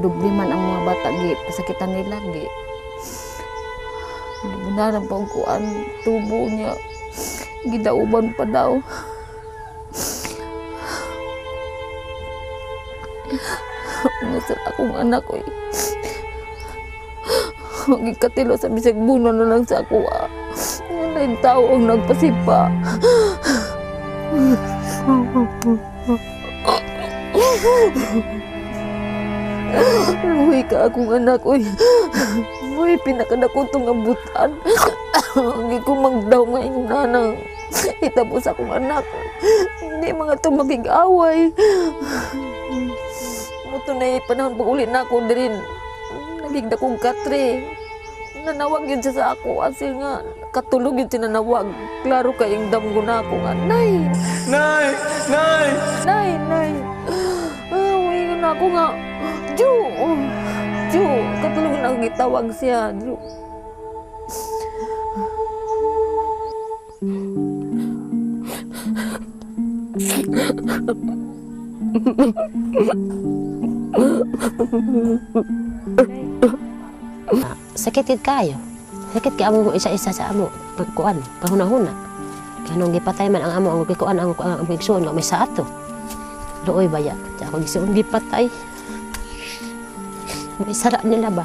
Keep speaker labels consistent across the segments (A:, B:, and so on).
A: dubli man ang mga bata gi pasakitan nila gi. Bunaran pa kuan tubo niya gidauban pa daw. Nasa akong anak ko gikatilo sa bisag buno na lang sa ako. Yung tao ang nagpasipa. Luhi ka akong anak, uy. Uy, pinakadakotong abutan. Hindi ko magdaw ngayong nanang. Itapos akong anak. Hindi mga ito magig-away. Ito na panahon pag ulit na ako din. Nagigda kong katri. Nanawag yun siya sa ako. Asil nga, katulog yun siya nanawag. Klaro kayong damgo na ako nga. Nay!
B: Nay! Nay!
A: Nay! Nay! Uwi na ako nga. Ju! Ju! Katulog na gitawag siya. Ju!
C: Sakit kayo. Sakit kay amo isa-isa sa amo pagkuan, pahuna-huna. Kanong gipatay man ang amo ang gikuan ang igsoon nga may sa ato. Luoy baya, di ako igsoon gipatay. May sara nila ba?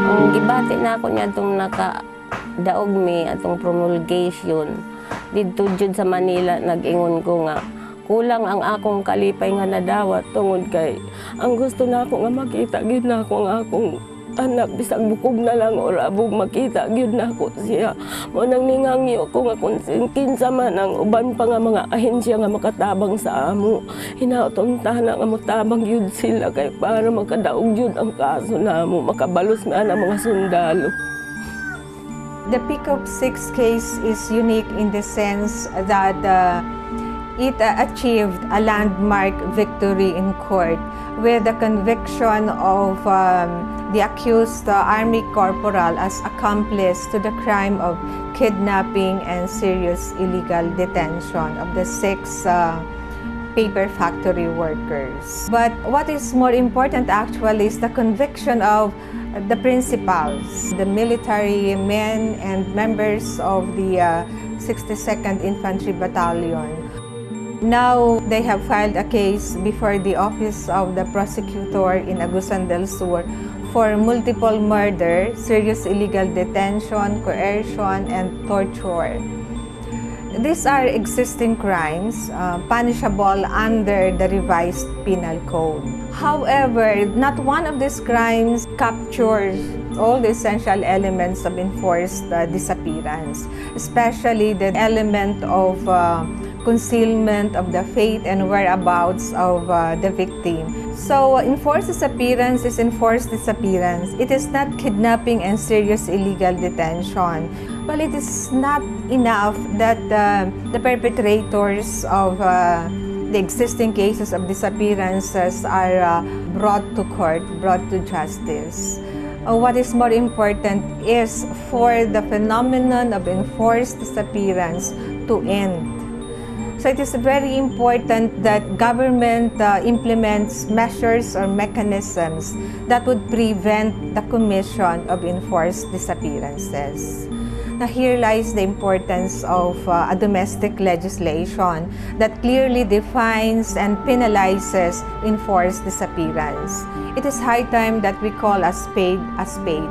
D: Ang gibati na ako niya itong daog mi atong promulgation didto jud sa Manila. Nag-ingon ko nga kulang ang akong kalipay nga nadawat tungod kay ang gusto na ako nga makita gyud na ako nga akong anak bisag bukog na lang or abog makita gyud na ako siya. Mo nang ningangyo ko nga kung kinsa man ang uban pa nga mga ahensya nga makatabang sa amo, hinautong tana nga motabang gyud sila kay para makadaog gyud ang kaso namo, makabalos na ang mga sundalo.
E: The PICOP 6 case is unique in the sense that it achieved a landmark victory in court with the conviction of the accused Army Corporal as accomplice to the crime of kidnapping and serious illegal detention of the 6 paper factory workers. But what is more important actually is the conviction of the principals, the military men and members of the 62nd Infantry Battalion. Now, they have filed a case before the Office of the Prosecutor in Agusan del Sur for multiple murder, serious illegal detention, coercion, and torture. These are existing crimes punishable under the revised penal code. However, not one of these crimes captures all the essential elements of enforced disappearance, especially the element of concealment of the fate and whereabouts of the victim. So, enforced disappearance is enforced disappearance. It is not kidnapping and serious illegal detention. Well, it is not enough that the perpetrators of the existing cases of disappearances are brought to court, brought to justice. What is more important is for the phenomenon of enforced disappearance to end. So it is very important that government implements measures or mechanisms that would prevent the commission of enforced disappearances. Now here lies the importance of a domestic legislation that clearly defines and penalizes enforced disappearance. It is high time that we call a spade a spade.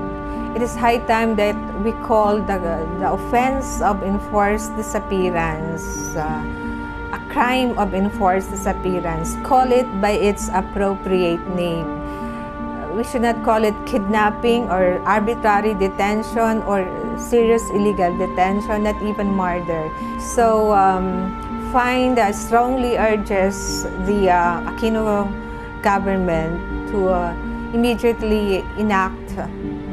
E: It is high time that we call the offense of enforced disappearance a crime of enforced disappearance. Call it by its appropriate name. We should not call it kidnapping or arbitrary detention or serious illegal detention, not even murder. So, FIND strongly urges the Aquino government to immediately enact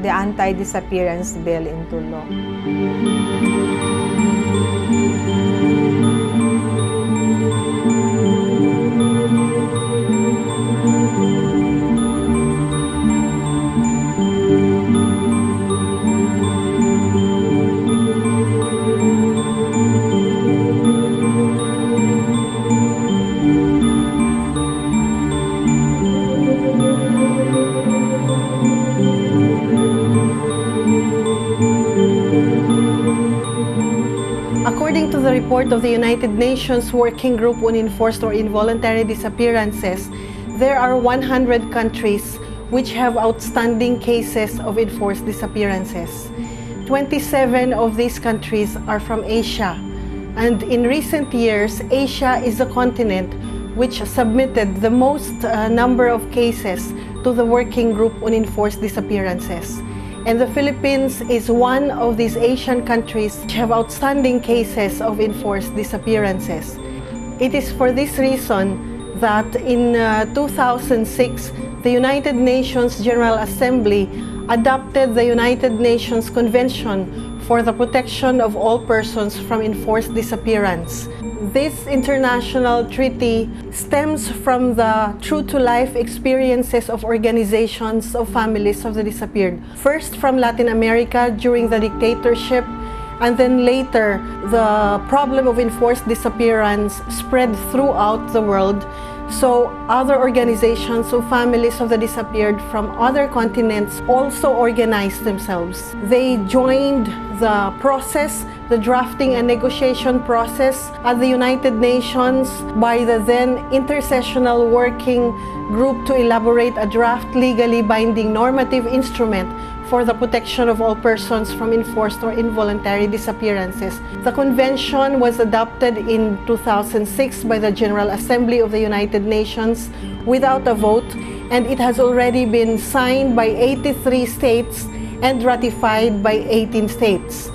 E: the anti-disappearance bill into law.
F: the report of the United Nations Working Group on Enforced or Involuntary Disappearances, there are 100 countries which have outstanding cases of enforced disappearances. 27 of these countries are from Asia, and in recent years, Asia is the continent which submitted the most number of cases to the Working Group on Enforced Disappearances. And the Philippines is one of these Asian countries which have outstanding cases of enforced disappearances. It is for this reason that in 2006, the United Nations General Assembly adopted the United Nations Convention for the Protection of All Persons from Enforced Disappearance. This international treaty stems from the true-to-life experiences of organizations of families of the disappeared. First from Latin America during the dictatorship, and then later the problem of enforced disappearance spread throughout the world. So other organizations of families of the disappeared from other continents also organized themselves. They joined the process, the drafting and negotiation process at the United Nations by the then Intersessional Working Group to elaborate a draft legally binding normative instrument for the protection of all persons from enforced or involuntary disappearances. The convention was adopted in 2006 by the General Assembly of the United Nations without a vote, and it has already been signed by 83 states and ratified by 18 states.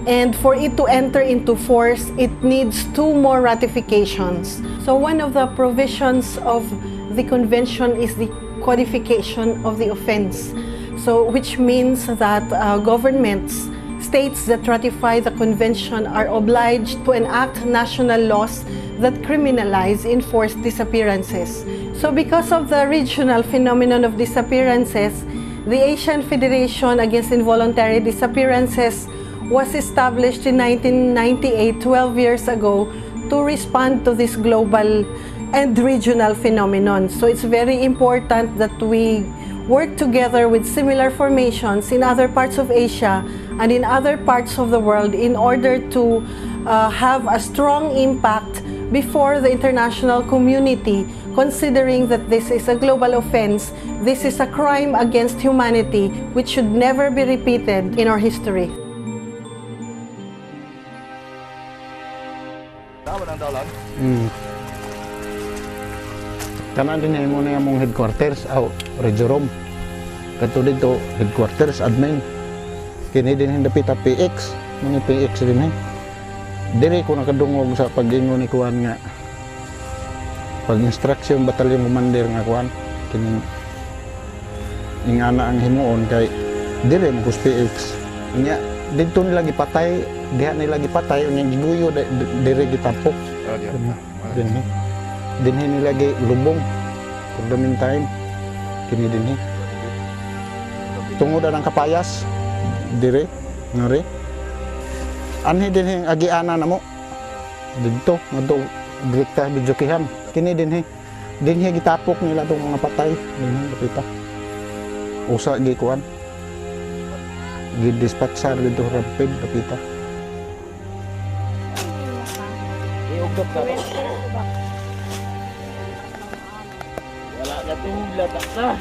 F: And for it to enter into force, it needs 2 more ratifications. So one of the provisions of the convention is the codification of the offense. So, which means that governments, states that ratify the convention are obliged to enact national laws that criminalize enforced disappearances. So because of the regional phenomenon of disappearances, the Asian Federation Against Involuntary Disappearances was established in 1998, 12 years ago, to respond to this global and regional phenomenon. So it's very important that we work together with similar formations in other parts of Asia and in other parts of the world in order to have a strong impact before the international community, considering that this is a global offense, this is a crime against humanity which should never be repeated in our history.
G: Kana din mo na yung headquarters aw Rejorom. Kato dito headquarters admin. Kini din hindi pita PX, mga PX din eh. Dili ko nakadungog sa pag-ingon ni kuan nga pag-instruction batalyon commander nga kuan kini ing ana ang himuon kay dili mo kus PX. Nya dito nila gipatay, diha nila gipatay unyang giguyo diri gitapok. Dinhi nila gi lubong for the meantime kini dinhi tungod ang kapayas dire ngari anhi dinhi agiana namo didto ngadto direkta bijokihan kini dinhi gitapok nila tong mga patay dinhi kapita usa gi kuan gi dispatchar dito rapid kapita iugdot ka wala na tungla ta.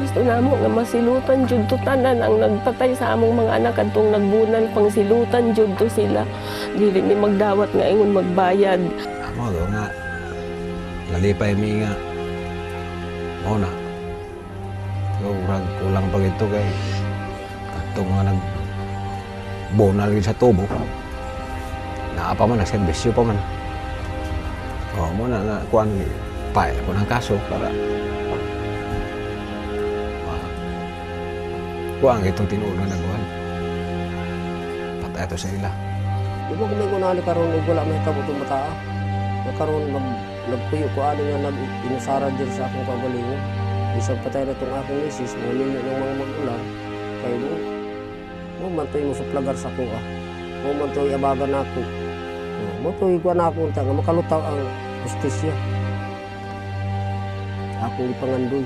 D: Gusto namo nga masilutan jud to tanan ang nagpatay sa among mga anak kadtong nagbunan pang silutan jud to sila dili ni magdawat nga ingon magbayad.
H: Amo do nga lalipay mi nga mo na so kulang pa ito kay kadtong mga bonal gid sa tubo. Naa pa man nagserbisyo pa man. Mo na nga kuan pa ko ng kaso para kuan itong tinuod na nagkuhan. Patay to sa ila.
I: Di ba kung may kunani karon ug wala may tabo itong bata? Nagkaroon nagpuyo ko ani nga inusara dyan sa akong kagalingon. Bisag patay na itong aking isis, mga ninyo ng mga magulang. Kaya mo man to'y mo suplagar sa kuha. Mo man to'y abagan ako. Mo to'y kuha na ako nga makalutaw ang justisya. Akong ipangandoy.